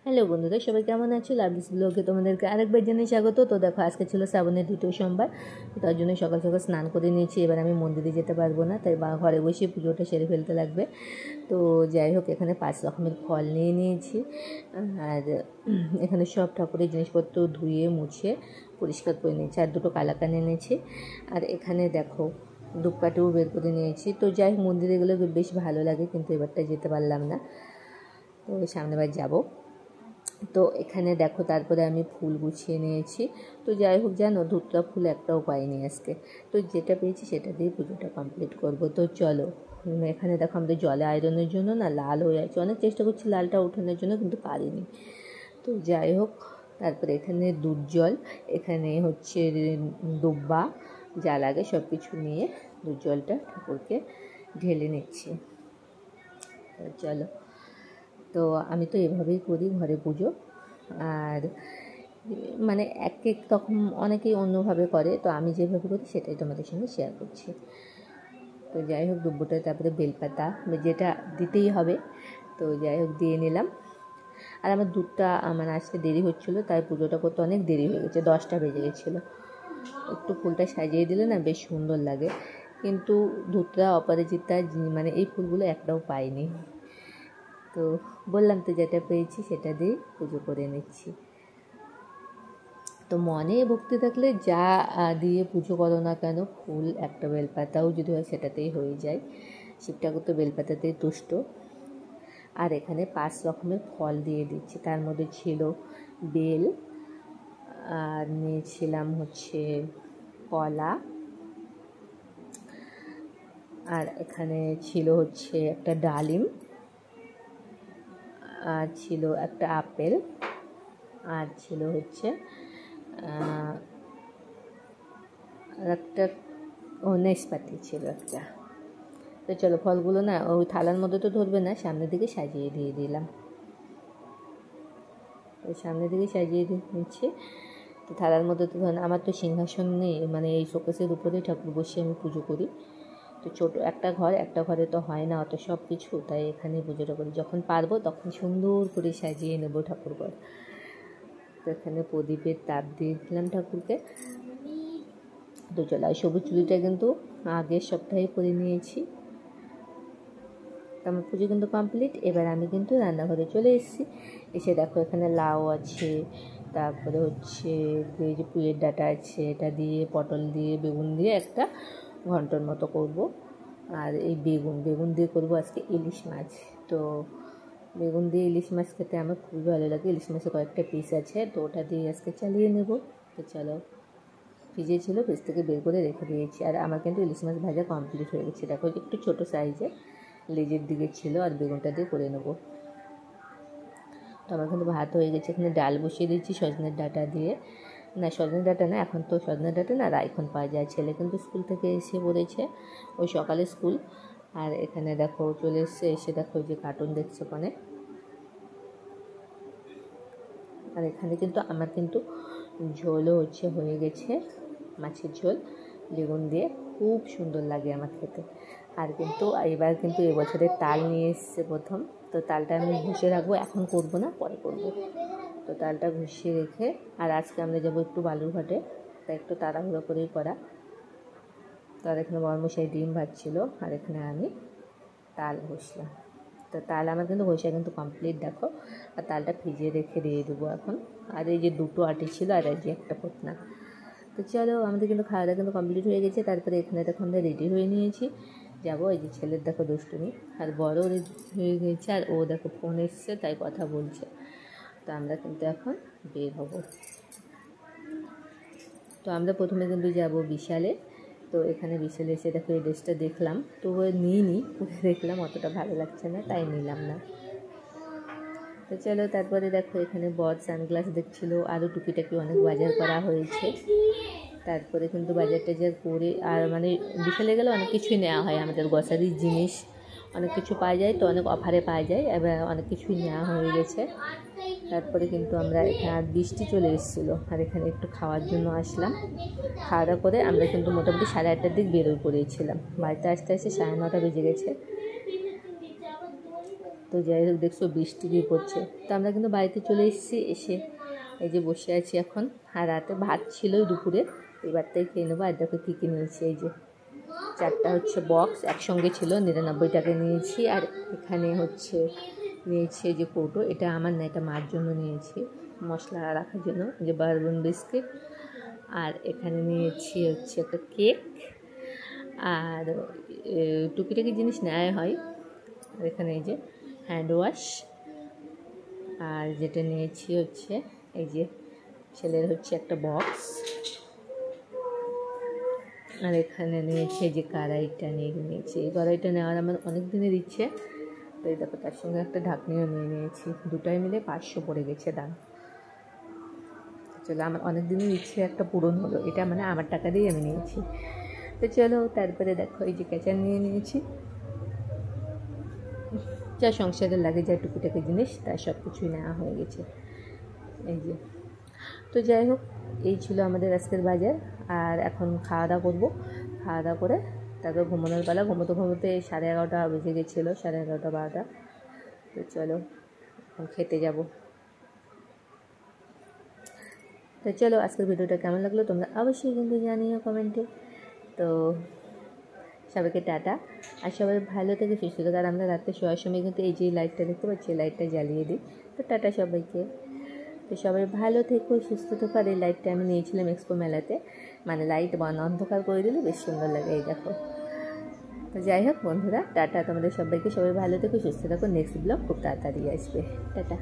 Hello বন্ধুরা, সবাই কেমন আছো? লাভলিস ব্লগে তোমাদেরকে আরেকবার জানাই স্বাগত। তো দেখো, আজকে ছিল শ্রাবণের দ্বিতীয় সোমবার, তার জন্য সকাল সকাল স্নান করে নিয়েছি। এবার আমি মন্দিরে যেতে পারবো না, তাই ঘরে বসে পুজোটা সেরে ফেলতে লাগবে। তো যাই হোক, এখানে 5 রকমের ফল নিয়ে নিয়েছি, আর এখানে সব ঠাকুরের জিনিসপত্র ধুয়ে মুছে পরিষ্কার করে নিয়েছি, আর 2টো কালাকান এনেছি। আর এখানে দেখো ধূপকাঠিও বের করে নিয়েছি। তো যাই হোক, মন্দিরে গেলে বেশ ভালো লাগে, কিন্তু এবারটা যেতে পারলাম না। তো সামনেবার যাবো। তো এখানে দেখো, তারপরে আমি ফুল গুছিয়ে নিয়েছি। তো যাই হোক, জানো ধূপটা ফুল একটাও পাইনি আজকে। তো যেটা পেয়েছি সেটা দিয়ে পুজোটা কমপ্লিট করব। তো চলো, এখানে দেখো আমাদের জলে আয়রনের জন্য না লাল হয়ে আছে। অনেক চেষ্টা করছি লালটা ওঠানোর জন্য, কিন্তু পারিনি। তো যাই হোক, তারপরে এখানে দুধ জল, এখানে হচ্ছে দুব্বা, যা লাগে সব কিছু নিয়ে দুধ জলটা ঠাকুরকে ঢেলে নিচ্ছি। চলো, তো আমি তো এভাবেই করি ঘরে পুজো। আর মানে এক তখন অনেকেই অন্যভাবে করে, তো আমি যেভাবে করি সেটাই তোমাদের সঙ্গে শেয়ার করছি। তো যাই হোক, দুব্বটা তারপরে বেলপাতা যেটা দিতেই হবে, তো যাই হোক দিয়ে নিলাম। আর আমার দুধটা মানে আসতে দেরি হচ্ছিলো, তাই পুজোটা করতে অনেক দেরি হয়ে গেছে, 10টা বেজে গেছিলো। একটু ফুলটা সাজিয়ে দিলে না বেশ সুন্দর লাগে, কিন্তু দুধটা অপরাজিতা মানে এই ফুলগুলো একটাও পাইনি। তো বললাম তো, যেটা পেয়েছি সেটা দিয়ে পুজো করে নিচ্ছি। তো মনে ভক্তি থাকলে যা দিয়ে পুজো করো না কেন, ফুল একটা বেলপাতাও যদি হয় সেটাতেই হয়ে যায়। শিব ঠাকুর তো বেলপাতাতেই তুষ্ট। আর এখানে 5 রকমের ফল দিয়ে দিচ্ছি। তার মধ্যে ছিল বেল, আর নিয়েছিলাম হচ্ছে কলা, আর এখানে ছিল হচ্ছে একটা ডালিম, আর ছিল একটা আপেল, আর ছিল হচ্ছে একটা নাশপাতি ছিল একটা। তো চলো, ফলগুলো না ওই থালার মধ্যে তো ধরবে না, সামনের দিকে সাজিয়ে দিয়ে দিলাম। তো সামনের দিকে সাজিয়ে নিচ্ছি। তো থালার মধ্যে তো ধরেন, আমার তো সিংহাসন নেই, মানে এই শোকেসের উপরেই ঠাকুর বসে আমি পুজো করি। তো ছোটো একটা ঘরে তো হয় না অত সব কিছু, তাই এখানেই পুজোটা করি। যখন পারবো তখন সুন্দর করে সাজিয়ে নেবো ঠাকুর ঘর। তো এখানে প্রদীপের তাপ দিয়ে দিলাম ঠাকুরকে। তো চলো, আর সবুজ চুড়িটা কিন্তু আগের সপ্তাহে করে নিয়েছি। তো আমার পুজো কিন্তু কমপ্লিট। এবার আমি কিন্তু রান্নাঘরে চলে এসেছি। এসে দেখো, এখানে লাউ আছে, তারপরে হচ্ছে এই যে পুঁয়ের ডাঁটা আছে, এটা দিয়ে পটল দিয়ে বেগুন দিয়ে একটা ঘন্টর মতো করব। আর এই বেগুন দিয়ে করব আজকে ইলিশ মাছ। তো বেগুন দিয়ে ইলিশ মাছ খেতে আমার খুবই ভালো লাগে। ইলিশ মাছের কয়েকটা পিস আছে, তো ওটা দিয়ে আজকে চালিয়ে নেব। তো চলো, ফ্রিজে ছিল, ফ্রিজ থেকে বের করে রেখে দিয়েছি। আর আমার কিন্তু ইলিশ মাছ ভাজা কমপ্লিট হয়ে গেছে। দেখো, একটু ছোটো সাইজে লেজের দিকে ছিল, আর বেগুনটা দিয়ে করে নেব। তো আমার কিন্তু ভাত হয়ে গেছে। এখানে ডাল বসিয়ে দিচ্ছি সজনের ডাঁটা দিয়ে। না, সজনের ডাঁটা না, এখন তো সজনের ডাঁটা না রাইখন পাওয়া যায়। ছেলে কিন্তু স্কুল থেকে এসে পড়েছে, ওই সকালে স্কুল। আর এখানে দেখো চলে এসে দেখো যে কার্টুন দেখছে ওখানে। আর এখানে কিন্তু আমার কিন্তু ঝোলও হয়ে গেছে, মাছের ঝোল বেগুন দিয়ে, খুব সুন্দর লাগে আমার খেতে। আর কিন্তু এবার কিন্তু এবছরের তাল নিয়ে এসছে প্রথম। তো তালটা আমি ঘষে রাখবো, এখন করব না, পরে করব। তো তালটা ঘষিয়ে রেখে, আর আজকে আমরা যাবো একটু বালুরঘাটে, তাই একটু তাড়াহুড়ো করেই করা। তার এখানে বড়মশাই ডিম ভাজছিল, আর এখানে আমি তাল ঘষলাম। তো তাল আমার কিন্তু ঘষা কিন্তু কমপ্লিট দেখো। আর তালটা ভিজিয়ে রেখে দিয়ে দেবো এখন। আর এই যে 2টো আটি ছিল, আর এই যে একটা পটনা। তো চলো, আমাদের কিন্তু খাওয়া দাওয়া কিন্তু কমপ্লিট হয়ে গেছে। তারপরে এখানে দেখো আমরা রেডি হয়ে নিয়েছি, যাবো। এই যে ছেলের দেখো দুষ্টুমি, আর বড় রেডি হয়ে গেছে, আর ও দেখো ফোন এসছে তাই কথা বলছে। তো আমরা কিন্তু এখন বের হব। তো আমরা প্রথমে কিন্তু যাব বিশালে। তো এখানে বিশালে এসে দেখো এই ড্রেসটা দেখলাম, তো নিইনি, দেখলাম অতটা ভালো লাগছে না, তাই নিলাম না। তো চলো, তারপরে দেখো এখানে বড় সানগ্লাস দেখছিলো, আরও টুকিটাকি অনেক বাজার করা হয়েছে। তারপরে কিন্তু বাজার টাজার করে, আর মানে বিশালে গেলে অনেক কিছুই নেওয়া হয়, আমাদের গ্রসারির জিনিস অনেক কিছু পাওয়া যায়, তো অনেক অফারে পাওয়া যায়, এবার অনেক কিছুই নেওয়া হয়ে গেছে। তারপরে কিন্তু আমরা এখানে, আর বৃষ্টি চলে এসেছিলো, আর এখানে একটু খাওয়ার জন্য আসলাম। খাওয়া দাওয়া করে আমরা কিন্তু মোটামুটি 8:30টার দিক বেরোয় পড়েছিলাম। বাড়িতে আসতে 9:30 বেজে গেছে। তো যাই হোক দেখছো বৃষ্টি দিয়ে পড়ছে। তো আমরা কিন্তু বাড়িতে চলে এসেছি, এসে এই যে বসে আছি এখন। আর রাতে ভাত ছিল দুপুরে, এবারটাই খেয়ে নেবো। আর দেখো কী কী নিয়েছি, এই যে 4টা হচ্ছে বক্স একসঙ্গে ছিল, 99 টাকা নিয়েছি। আর এখানে হচ্ছে নিয়েছি এই যে কৌটো, এটা আমার না, এটা মার জন্য নিয়েছি, মশলা রাখার জন্য, যে বারবন বিস্কিট। আর এখানে নিয়েছি হচ্ছে একটা কেক, আর টুকিটাকি জিনিস নেওয়া হয়। আর এখানে এই যে হ্যান্ড ওয়াশ। আর যেটা নিয়েছি হচ্ছে এই যে ছেলের হচ্ছে একটা বক্স। আর এখানে নিয়েছি এই যে কড়াইটা নিয়েছি। এই কড়াইটা নেওয়ার আমার অনেক দিনের ইচ্ছে। তো এই দেখো তার সঙ্গে একটা ঢাকনিও নিয়ে নিয়েছি, দুটাই মিলে 500 পড়ে গেছে দাম। চলো, আমার অনেক দিনের ইচ্ছে একটা পূরণ হলো, এটা মানে আমার টাকা দিয়েই আমি নিয়েছি। তো চলো, তারপরে দেখো এই যে কেচার নিয়ে নিয়েছি, যা সংসারে লাগে, যা টুকিটাকি জিনিস, তার সব কিছুই নেওয়া হয়ে গেছে এই যে। তো যাই হোক, এই ছিল আমাদের আজকের বাজার। আর এখন খাওয়া দাওয়া করবো, খাওয়া দাওয়া করে তারপর ঘুমানোর পালা। ঘুমোতে 11:30 বেজে গেছিলো, 11:30 12টা। তো চলো এখন খেতে যাব। তো চলো, আজকের ভিডিওটা কেমন লাগলো তোমরা অবশ্যই কিন্তু জানিও কমেন্টে। তো সবাইকে টাটা, আর সবাই ভালো থেকে সুস্থ থাকে। আর আমরা রাত্রে শোয়ার সময় কিন্তু এই যে লাইটটা দেখতে পাচ্ছি, লাইটটা জ্বালিয়ে দিই। তো টাটা সবাইকে। তো সবাই ভালো থেকো, সুস্থ থেকো। আর এই লাইটটা আমি নিয়েছিলাম এক্সপো মেলাতে, মানে লাইট অন্ধকার করে দিলে বেশ সুন্দর লাগে, এই দেখো। তো যাই হোক বন্ধুরা, টাটা তোমাদের সবাইকে, সবাই ভালো থেকো, সুস্থ থাকো। নেক্সট ব্লগ খুব তাড়াতাড়ি আসবে, টাটা।